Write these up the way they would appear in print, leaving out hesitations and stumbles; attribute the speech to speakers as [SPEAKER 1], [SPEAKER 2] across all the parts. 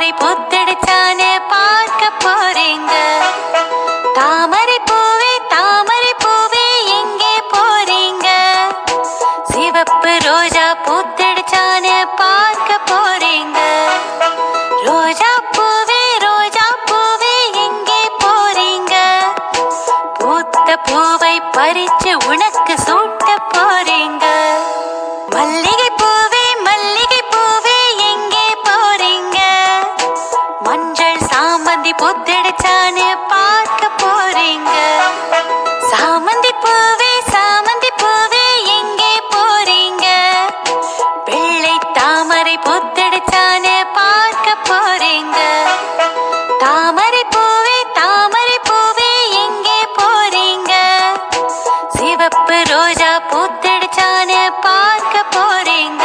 [SPEAKER 1] தாமரை பூத்தெடுச்சானு பார்க்க போறீங்க. தாமரை பூவே எங்கே போறீங்க? சிவப்பு ரோஜா பூத்தெடுச்சானு பார்க்க போறீங்க. ரோஜா பூவே எங்கே போறீங்க? பூத்த பூவை பறிச்சு உனக்கு சூட்ட போறீங்க. மல்லிகை பூவே எங்கே போறீங்க? மஞ்சள் சாமந்தி பூத்தெடுச்சானு பார்க்க போறீங்க. சாமந்தி பூவே எங்கே போறீங்க? வெள்ளை தாமரை பூத்தெடுச்சானு பார்க்க போறீங்க. தாமரை பூவே எங்கே போறீங்க? சிவப்பு ரோஜா பூத்தெடுச்சானு பார்க்க போறீங்க.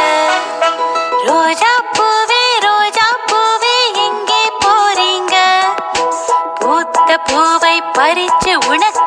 [SPEAKER 1] ரோஜா பூவே எங்கே போறீங்க? பூத்த பூவை பறிச்சு உனக்கு